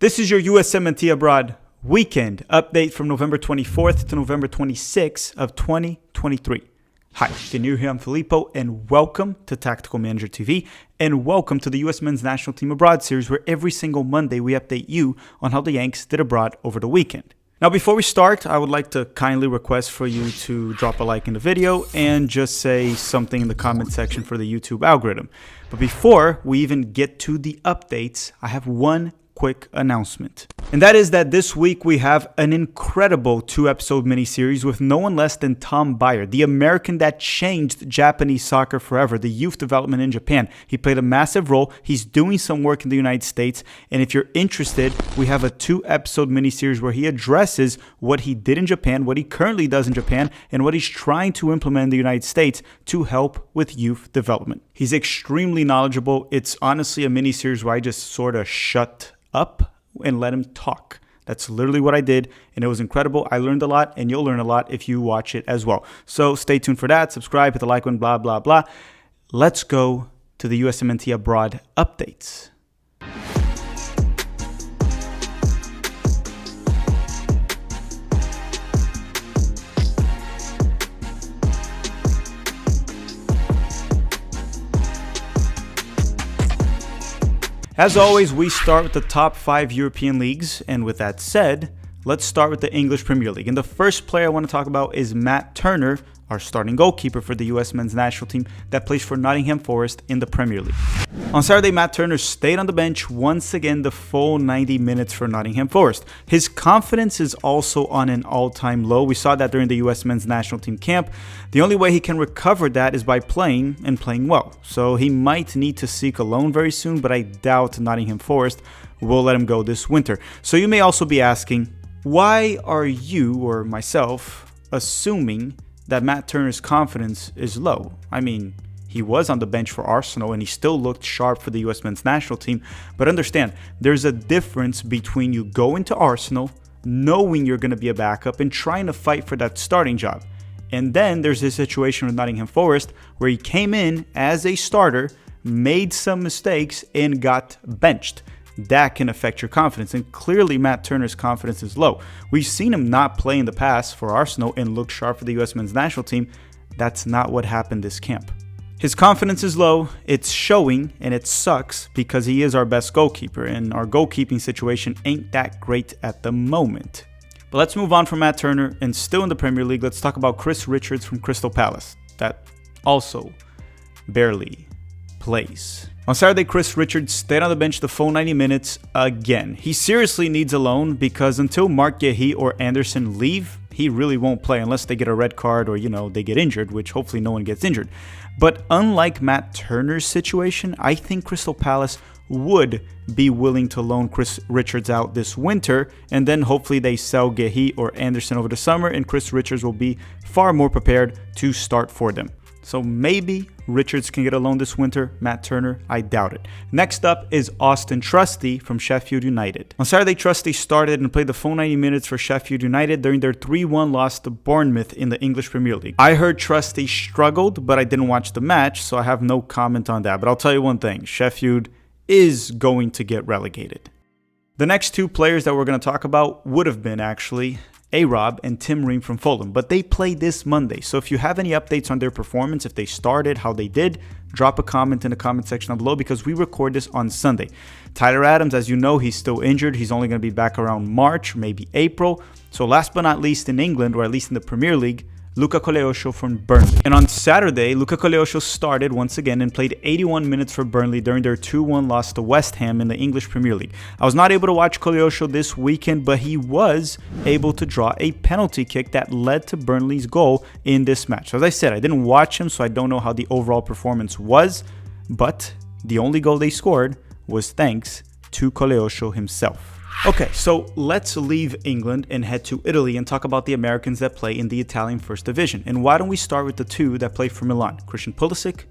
This is your USMNT Abroad weekend update from November 24th to November 26th of 2023. Hi, if you're new here, I'm Filippo, and welcome to Tactical Manager TV, and welcome to the US Men's National Team Abroad series, where every single Monday we update you on how the Yanks did abroad over the weekend. Now, before we start, I would like to kindly request for you to drop a like in the video and just say something in the comment section for the YouTube algorithm. But before we even get to the updates, I have one quick announcement. And that is that this week we have an incredible 2-episode miniseries with no one less than Tom Byer, the American that changed Japanese soccer forever, the youth development in Japan. He played a massive role. He's doing some work in the United States. And if you're interested, we have a 2-episode miniseries where he addresses what he did in Japan, what he currently does in Japan, and what he's trying to implement in the United States to help with youth development. He's extremely knowledgeable. It's honestly a miniseries where I just sort of shut up and let him talk. That's literally what I did, and it was incredible. I learned a lot, and you'll learn a lot if you watch it as well. So stay tuned for that. Subscribe, hit the like button, blah, blah, blah. Let's go to the USMNT Abroad updates. As always, we start with the top 5 European leagues, and with that said, let's start with the English Premier League. And the first player I want to talk about is Matt Turner, our starting goalkeeper for the US Men's National Team that plays for Nottingham Forest in the Premier League. On Saturday, Matt Turner stayed on the bench once again the full 90 minutes for Nottingham Forest. His confidence is also on an all-time low. We saw that during the US Men's National Team camp. The only way he can recover that is by playing and playing well. So he might need to seek a loan very soon, but I doubt Nottingham Forest will let him go this winter. So you may also be asking, why are you or myself assuming that Matt Turner's confidence is low? I mean, he was on the bench for Arsenal and he still looked sharp for the US Men's National Team. But understand, there's a difference between you going to Arsenal, knowing you're going to be a backup and trying to fight for that starting job. And then there's this situation with Nottingham Forest where he came in as a starter, made some mistakes, and got benched. That can affect your confidence, and clearly Matt Turner's confidence is low. We've seen him not play in the past for Arsenal and look sharp for the US Men's National Team. That's not what happened this camp. His confidence is low, it's showing, and it sucks because he is our best goalkeeper, and our goalkeeping situation ain't that great at the moment. But let's move on from Matt Turner, and still in the Premier League, let's talk about Chris Richards from Crystal Palace, that also barely plays. On Saturday, Chris Richards stayed on the bench the full 90 minutes again. He seriously needs a loan because until Mark Guéhi or Anderson leave, he really won't play unless they get a red card or, they get injured, which hopefully no one gets injured. But unlike Matt Turner's situation, I think Crystal Palace would be willing to loan Chris Richards out this winter, and then hopefully they sell Guéhi or Anderson over the summer, and Chris Richards will be far more prepared to start for them. So maybe Richards can get a loan this winter. Matt Turner, I doubt it. Next up is Austin Trusty from Sheffield United. On Saturday, Trusty started and played the full 90 minutes for Sheffield United during their 3-1 loss to Bournemouth in the English Premier League. I heard Trusty struggled, but I didn't watch the match, so I have no comment on that. But I'll tell you one thing, Sheffield is going to get relegated. The next 2 players that we're going to talk about would have been actually A-Rob and Tim Ream from Fulham, but they play this Monday. So if you have any updates on their performance, if they started, how they did, drop a comment in the comment section down below because we record this on Sunday. Tyler Adams, as you know, he's still injured. He's only going to be back around March, maybe April. So last but not least in England, or at least in the Premier League, Luca Koleosho from Burnley. And on Saturday, Luca Koleosho started once again and played 81 minutes for Burnley during their 2-1 loss to West Ham in the English Premier League. I was not able to watch Koleosho this weekend, but he was able to draw a penalty kick that led to Burnley's goal in this match. So as I said, I didn't watch him, so I don't know how the overall performance was, but the only goal they scored was thanks to Koleosho himself. Okay, so let's leave England and head to Italy and talk about the Americans that play in the Italian First Division. And why don't we start with the 2 that play for Milan, Christian Pulisic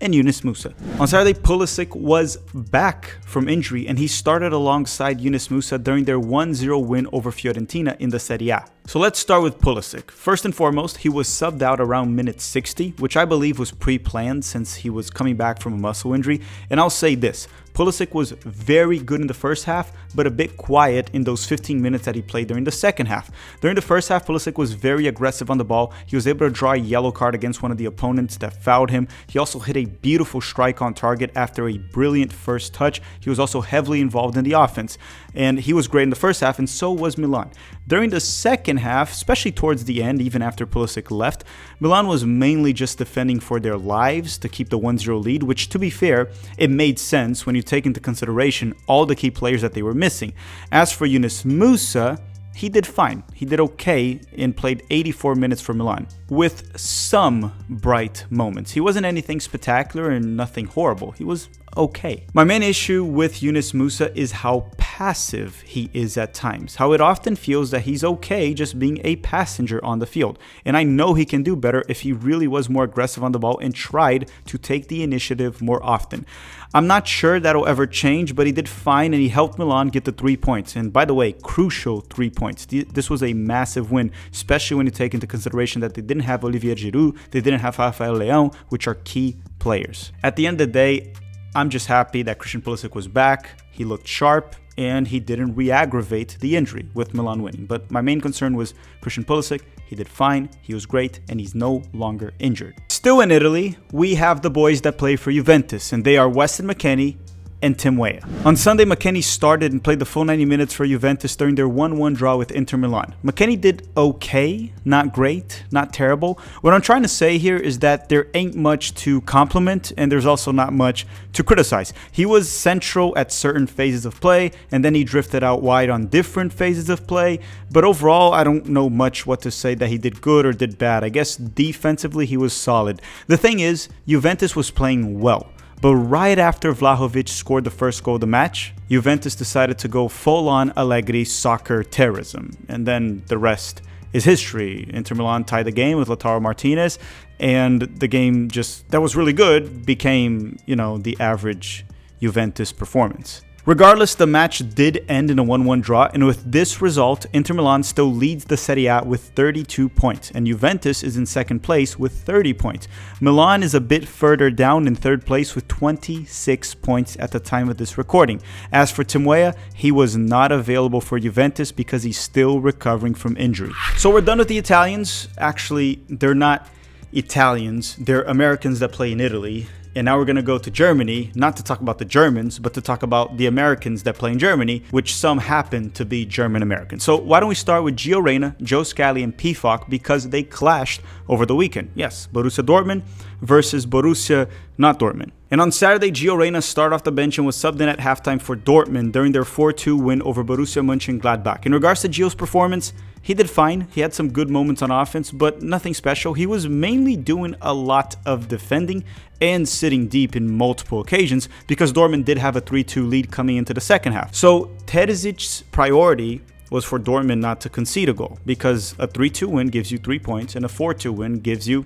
and Yunus Musa. On Saturday, Pulisic was back from injury and he started alongside Yunus Musa during their 1-0 win over Fiorentina in the Serie A. So let's start with Pulisic. First and foremost, he was subbed out around minute 60, which I believe was pre-planned since he was coming back from a muscle injury. And I'll say this, Pulisic was very good in the first half, but a bit quiet in those 15 minutes that he played during the second half. During the first half, Pulisic was very aggressive on the ball. He was able to draw a yellow card against one of the opponents that fouled him. He also hit a beautiful strike on target after a brilliant first touch. He was also heavily involved in the offense, and he was great in the first half, and so was Milan. During the second half, especially towards the end, even after Pulisic left, Milan was mainly just defending for their lives to keep the 1-0 lead, which, to be fair, it made sense when you take into consideration all the key players that they were missing. As for Yunus Musa, he did fine. He did okay and played 84 minutes for Milan, with some bright moments. He wasn't anything spectacular and nothing horrible. He was okay. My main issue with Yunus Musa is how passive he is at times, how it often feels that he's okay just being a passenger on the field. And I know he can do better if he really was more aggressive on the ball and tried to take the initiative more often. I'm not sure that'll ever change, but he did fine and he helped Milan get the 3 points. And by the way, crucial 3 points. This was a massive win, especially when you take into consideration that they didn't have Olivier Giroud, they didn't have Rafael Leão, which are key players. At the end of the day, I'm just happy that Christian Pulisic was back. He looked sharp and he didn't re-aggravate the injury with Milan winning. But my main concern was Christian Pulisic. He did fine, he was great, and he's no longer injured. Still in Italy, we have the boys that play for Juventus, and they are Weston McKennie and Tim Weah. On Sunday, McKennie started and played the full 90 minutes for Juventus during their 1-1 draw with Inter Milan. McKennie did okay, not great, not terrible. What I'm trying to say here is that there ain't much to compliment and there's also not much to criticize. He was central at certain phases of play and then he drifted out wide on different phases of play. But overall, I don't know much what to say that he did good or did bad. I guess defensively he was solid. The thing is, Juventus was playing well. But right after Vlahovic scored the first goal of the match, Juventus decided to go full-on Allegri soccer terrorism. And then the rest is history. Inter Milan tied the game with Lautaro Martinez, and the game that was really good became, the average Juventus performance. Regardless, the match did end in a 1-1 draw, and with this result, Inter Milan still leads the Serie A with 32 points, and Juventus is in second place with 30 points. Milan is a bit further down in third place with 26 points at the time of this recording. As for Tim Weah, he was not available for Juventus because he's still recovering from injury. So we're done with the Italians. Actually, they're not Italians, they're Americans that play in Italy. And now we're going to go to Germany, not to talk about the Germans, but to talk about the Americans that play in Germany, which some happen to be German Americans. So why don't we start with Gio Reyna, Joe Scally, and Pefok because they clashed over the weekend. Yes, Borussia Dortmund versus Borussia not Dortmund. And on Saturday, Gio Reyna started off the bench and was subbed in at halftime for Dortmund during their 4-2 win over Borussia Mönchengladbach. In regards to Gio's performance, he did fine. He had some good moments on offense, but nothing special. He was mainly doing a lot of defending and sitting deep in multiple occasions because Dortmund did have a 3-2 lead coming into the second half. So Terzic's priority was for Dortmund not to concede a goal because a 3-2 win gives you 3 points and a 4-2 win gives you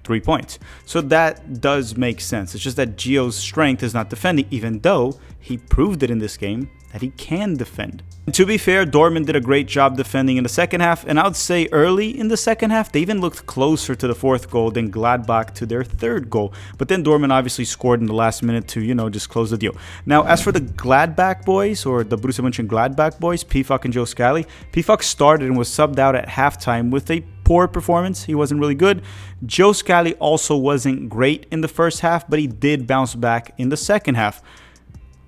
3 points. So that does make sense. It's just that Gio's strength is not defending, even though he proved it in this game that he can defend. And to be fair, Dortmund did a great job defending in the second half, and I would say early in the second half, they even looked closer to the fourth goal than Gladbach to their third goal. But then Dortmund obviously scored in the last minute to, just close the deal. Now, as for the Gladbach boys, or the Borussia Mönchengladbach boys, Pefok and Joe Scally, Pefok started and was subbed out at halftime with a poor performance. He wasn't really good. Joe Scally also wasn't great in the first half, but he did bounce back in the second half,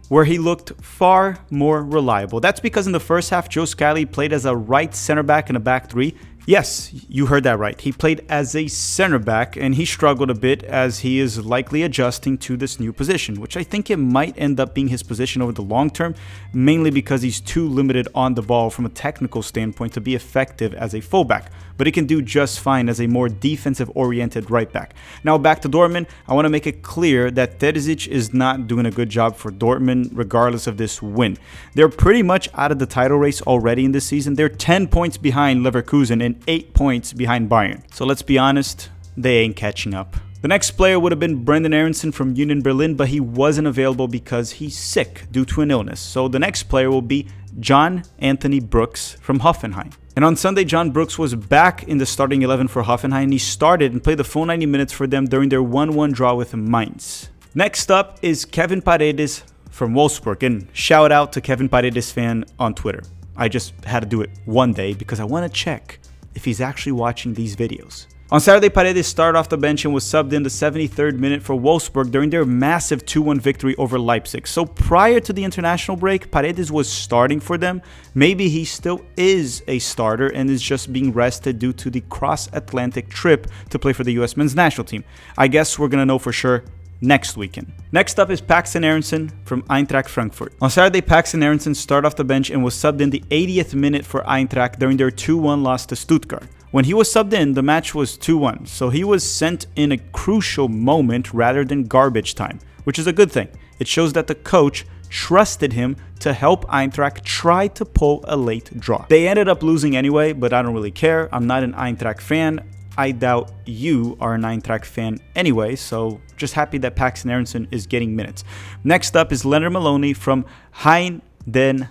where he looked far more reliable. That's because in the first half, Joe Scally played as a right center back in a back three. Yes, you heard that right. He played as a center back, and he struggled a bit as he is likely adjusting to this new position, which I think it might end up being his position over the long term, mainly because he's too limited on the ball from a technical standpoint to be effective as a fullback. But he can do just fine as a more defensive-oriented right back. Now back to Dortmund, I want to make it clear that Terzic is not doing a good job for Dortmund regardless of this win. They're pretty much out of the title race already in this season. They're 10 points behind Leverkusen and 8 points behind Bayern. So let's be honest, they ain't catching up. The next player would have been Brendan Aronson from Union Berlin, but he wasn't available because he's sick due to an illness. So the next player will be John Anthony Brooks from Hoffenheim. And on Sunday, John Brooks was back in the starting 11 for Hoffenheim. He started and played the full 90 minutes for them during their 1-1 draw with Mainz. Next up is Kevin Paredes from Wolfsburg. And shout out to Kevin Paredes fan on Twitter. I just had to do it one day because I want to check if he's actually watching these videos. On Saturday, Paredes started off the bench and was subbed in the 73rd minute for Wolfsburg during their massive 2-1 victory over Leipzig. So prior to the international break, Paredes was starting for them. Maybe he still is a starter and is just being rested due to the cross-Atlantic trip to play for the US men's national team. I guess we're going to know for sure next weekend. Next up is Paxton Aronson from Eintracht Frankfurt. On Saturday, Paxton Aronson started off the bench and was subbed in the 80th minute for Eintracht during their 2-1 loss to Stuttgart. When he was subbed in, the match was 2-1, so he was sent in a crucial moment rather than garbage time, which is a good thing. It shows that the coach trusted him to help Eintracht try to pull a late draw. They ended up losing anyway, but I don't really care. I'm not an Eintracht fan. I doubt you are an Eintracht fan anyway, so just happy that Paxton Aronson is getting minutes. Next up is Leonard Maloney from Heidenheim.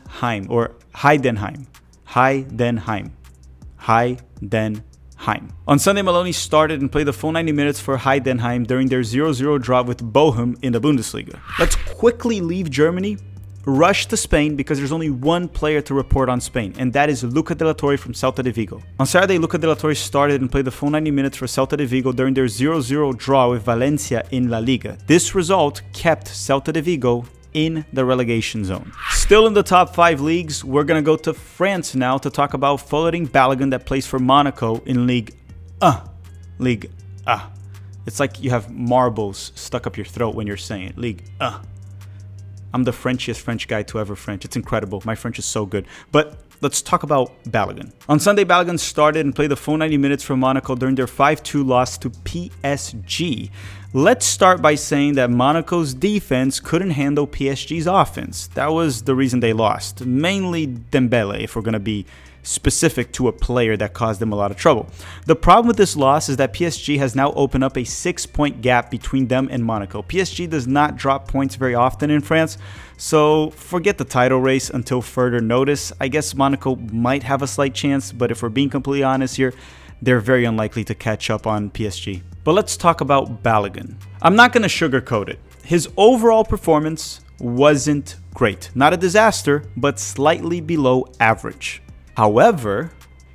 On Sunday, Maloney started and played the full 90 minutes for Heidenheim during their 0-0 draw with Bochum in the Bundesliga. Let's quickly leave Germany, rush to Spain because there's only one player to report on Spain, and that is Luca de la Torre from Celta de Vigo. On Saturday, Luca de la Torre started and played the full 90 minutes for Celta de Vigo during their 0-0 draw with Valencia in La Liga. This result kept Celta de Vigo in the relegation zone. Still in the top 5 leagues, we're going to go to France now to talk about Florin Balogun that plays for Monaco in Ligue. It's like you have marbles stuck up your throat when you're saying it. Ligue. I'm the Frenchiest French guy to ever French. It's incredible. My French is so good. But let's talk about Balogun. On Sunday, Balogun started and played the full 90 minutes for Monaco during their 5-2 loss to PSG. Let's start by saying that Monaco's defense couldn't handle PSG's offense. That was the reason they lost. Mainly Dembele, if we're going to be specific to a player that caused them a lot of trouble. The problem with this loss is that PSG has now opened up a 6-point gap between them and Monaco. PSG does not drop points very often in France, so forget the title race until further notice. I guess Monaco might have a slight chance, but if we're being completely honest here, they're very unlikely to catch up on PSG. But let's talk about Balogun. I'm not going to sugarcoat it. His overall performance wasn't great. Not a disaster, but slightly below average. However,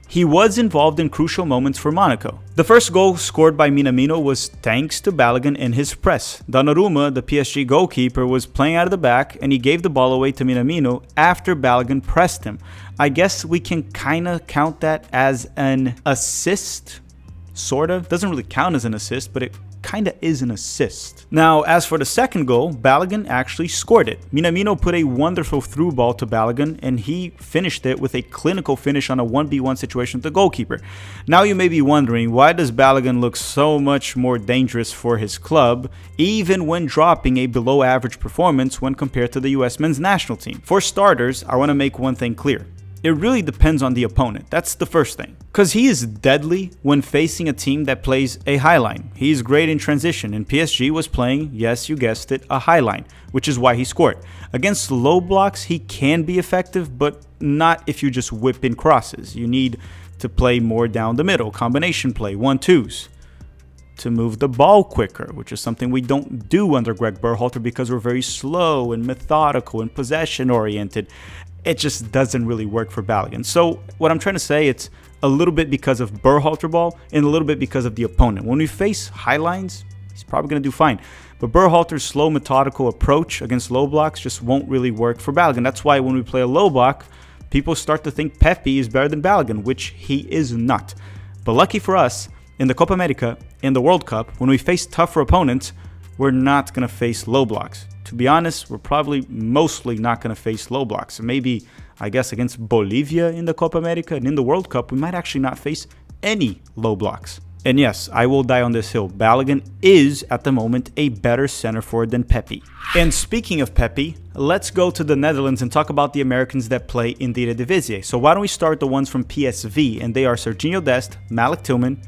he was involved in crucial moments for Monaco. The first goal scored by Minamino was thanks to Balogun and his press. Donnarumma, the PSG goalkeeper, was playing out of the back and he gave the ball away to Minamino after Balogun pressed him. I guess we can kind of count that as an assist, sort of. Doesn't really count as an assist, but it kind of is an assist. Now, as for the second goal, Balogun actually scored it. Minamino put a wonderful through ball to Balogun, and he finished it with a clinical finish on a 1v1 situation with the goalkeeper. Now you may be wondering, why does Balogun look so much more dangerous for his club, even when dropping a below average performance when compared to the US men's national team? For starters, I want to make one thing clear. It really depends on the opponent. That's the first thing. Because he is deadly when facing a team that plays a high line. He's great in transition, and PSG was playing, yes, you guessed it, a high line, which is why he scored. Against low blocks, he can be effective, but not if you just whip in crosses. You need to play more down the middle, combination play, 1-2s, to move the ball quicker, which is something we don't do under Greg Berhalter because we're very slow and methodical and possession-oriented. It just doesn't really work for Balogun. So what I'm trying to say, it's a little bit because of Berhalter ball and a little bit because of the opponent. When we face high lines, he's probably going to do fine. But Berhalter's slow, methodical approach against low blocks just won't really work for Balogun. That's why when we play a low block, people start to think Pepe is better than Balogun, which he is not. But lucky for us, in the Copa America, in the World Cup, when we face tougher opponents, we're not going to face low blocks. To be honest, we're probably mostly not going to face low blocks. So maybe, I guess, against Bolivia in the Copa America and in the World Cup, we might actually not face any low blocks. And yes, I will die on this hill. Balogun is, at the moment, a better center forward than Pepe. And speaking of Pepe, let's go to the Netherlands and talk about the Americans that play in the Eredivisie. So why don't we start the ones from PSV, and they are Serginho Dest, Malik Tillman,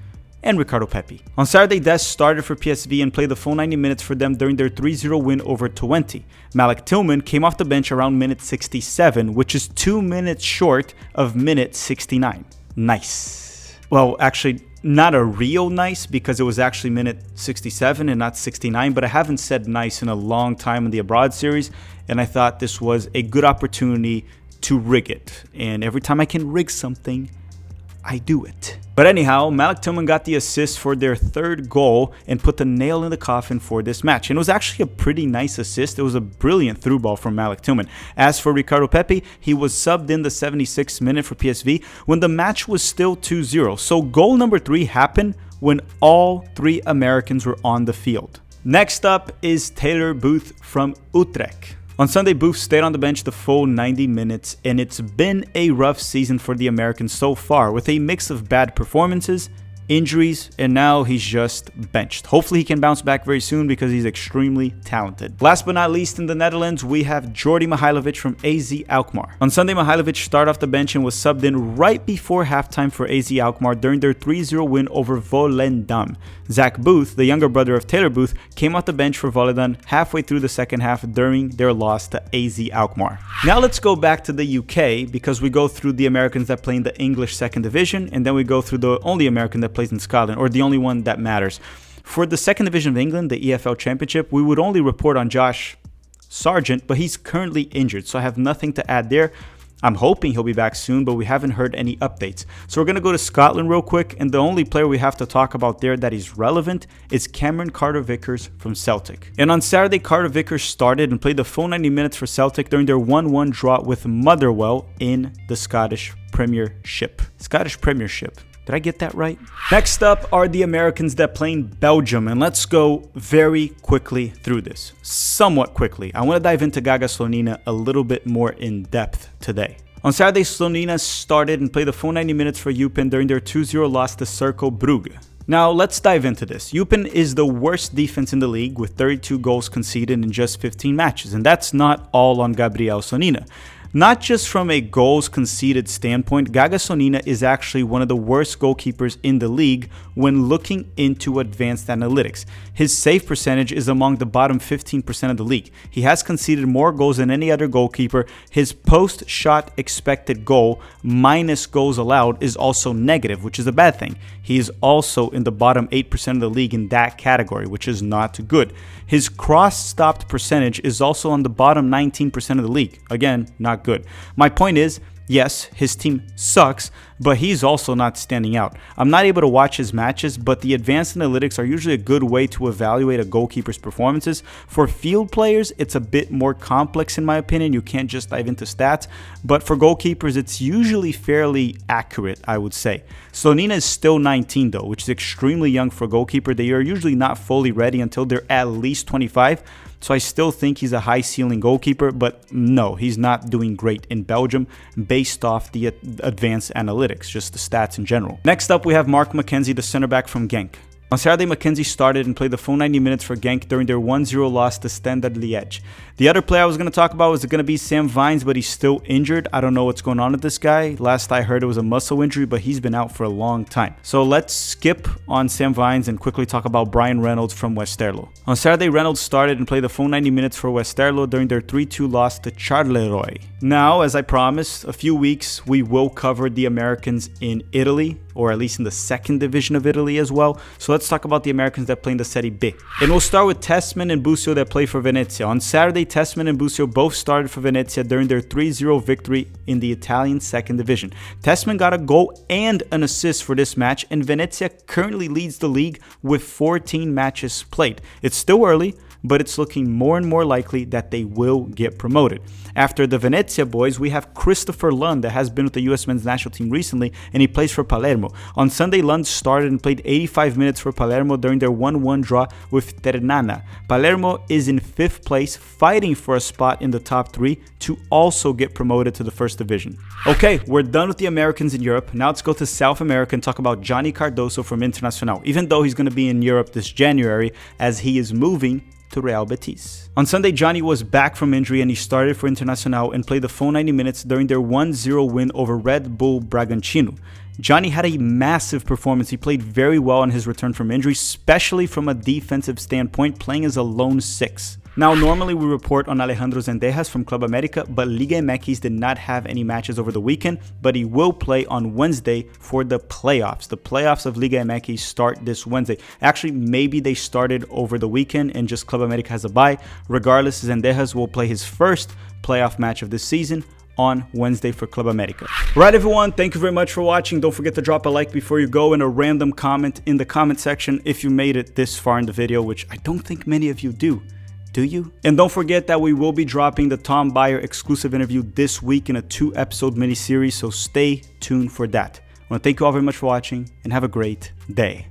and Ricardo Pepi. On Saturday, Dest started for PSV and played the full 90 minutes for them during their 3-0 win over Twente. Malik Tillman came off the bench around minute 67, which is 2 minutes short of minute 69. Nice. Well, actually, not a real nice because it was actually minute 67 and not 69, but I haven't said nice in a long time in the Abroad series, and I thought this was a good opportunity to rig it. And every time I can rig something, I do it. But anyhow, Malik Tillman got the assist for their third goal and put the nail in the coffin for this match. And it was actually a pretty nice assist. It was a brilliant through ball from Malik Tillman. As for Ricardo Pepi, he was subbed in the 76th minute for PSV when the match was still 2-0. So goal number 3 happened when all 3 Americans were on the field. Next up is Taylor Booth from Utrecht. On Sunday, Booth stayed on the bench the full 90 minutes, and it's been a rough season for the Americans so far, with a mix of bad performances, injuries, and now he's just benched. Hopefully he can bounce back very soon because he's extremely talented. Last but not least, in the Netherlands, we have Jordi Mihailovic from AZ Alkmaar. On Sunday, Mihailovic started off the bench and was subbed in right before halftime for AZ Alkmaar during their 3-0 win over Volendam. Zach Booth, the younger brother of Taylor Booth, came off the bench for Volendam halfway through the second half during their loss to AZ Alkmaar. Now let's go back to the UK because we go through the Americans that play in the English second division, and then we go through the only American that plays in Scotland, or the only one that matters. For the second division of England, the EFL Championship, we would only report on Josh Sargent, but he's currently injured, so I have nothing to add there. I'm hoping he'll be back soon, but we haven't heard any updates. So we're going to go to Scotland real quick, and the only player we have to talk about there that is relevant is Cameron Carter-Vickers from Celtic. And on Saturday, Carter-Vickers started and played the full 90 minutes for Celtic during their 1-1 draw with Motherwell in the Scottish Premiership. Did I get that right? Next up are the Americans that play in Belgium, and let's go very quickly through this. Somewhat quickly. I want to dive into Gaga Slonina a little bit more in depth today. On Saturday, Slonina started and played the full 90 minutes for Eupen during their 2-0 loss to Cercle Brugge. Now, let's dive into this. Eupen is the worst defense in the league with 32 goals conceded in just 15 matches, and that's not all on Gabriel Slonina. Not just from a goals conceded standpoint, Gaga Slonina is actually one of the worst goalkeepers in the league when looking into advanced analytics. His save percentage is among the bottom 15% of the league. He has conceded more goals than any other goalkeeper. His post-shot expected goal minus goals allowed is also negative, which is a bad thing. He is also in the bottom 8% of the league in that category, which is not good. His cross-stopped percentage is also on the bottom 19% of the league. Again, not good. My point is, yes, his team sucks, but he's also not standing out. I'm not able to watch his matches, but the advanced analytics are usually a good way to evaluate a goalkeeper's performances. For field players, it's a bit more complex in my opinion. You can't just dive into stats, but for goalkeepers, it's usually fairly accurate, I would say. Slonina is still 19 though, which is extremely young for a goalkeeper. They are usually not fully ready until they're at least 25. So I still think he's a high ceiling goalkeeper, but no, he's not doing great in Belgium based off the advanced analytics, just the stats in general. Next up, we have Mark McKenzie, the center back from Genk. On Saturday, McKenzie started and played the full 90 minutes for Genk during their 1-0 loss to Standard Liège. The other player I was going to talk about was going to be Sam Vines, but he's still injured. I don't know what's going on with this guy. Last I heard it was a muscle injury, but he's been out for a long time. So let's skip on Sam Vines and quickly talk about Brian Reynolds from Westerlo. On Saturday, Reynolds started and played the full 90 minutes for Westerlo during their 3-2 loss to Charleroi. Now, as I promised, a few weeks we will cover the Americans in Italy, or at least in the second division of Italy as well. So let's talk about the Americans that play in the Serie B. And we'll start with Tessman and Busio that play for Venezia. On Saturday, Tessman and Busio both started for Venezia during their 3-0 victory in the Italian second division. Tessman got a goal and an assist for this match, and Venezia currently leads the league with 14 matches played. It's still early, but it's looking more and more likely that they will get promoted. After the Venezia boys, we have Christopher Lund that has been with the US men's national team recently, and he plays for Palermo. On Sunday, Lund started and played 85 minutes for Palermo during their 1-1 draw with Ternana. Palermo is in 5th place, fighting for a spot in the top 3 to also get promoted to the first division. Okay, we're done with the Americans in Europe. Now let's go to South America and talk about Johnny Cardoso from Internacional, even though he's going to be in Europe this January as he is moving to Real Betis. On Sunday, Johnny was back from injury and he started for Internacional and played the full 90 minutes during their 1-0 win over Red Bull Bragantino. Johnny had a massive performance. He played very well on his return from injury, especially from a defensive standpoint, playing as a lone 6. Now, normally we report on Alejandro Zendejas from Club America, but Liga MX did not have any matches over the weekend, but he will play on Wednesday for the playoffs. The playoffs of Liga MX start this Wednesday. Actually, maybe they started over the weekend and just Club America has a bye. Regardless, Zendejas will play his first playoff match of this season on Wednesday for Club America. Right, everyone, thank you very much for watching. Don't forget to drop a like before you go and a random comment in the comment section if you made it this far in the video, which I don't think many of you do. Do you? And don't forget that we will be dropping the Tom Byer exclusive interview this week in a 2-episode mini-series, so stay tuned for that. I want to thank you all very much for watching and have a great day.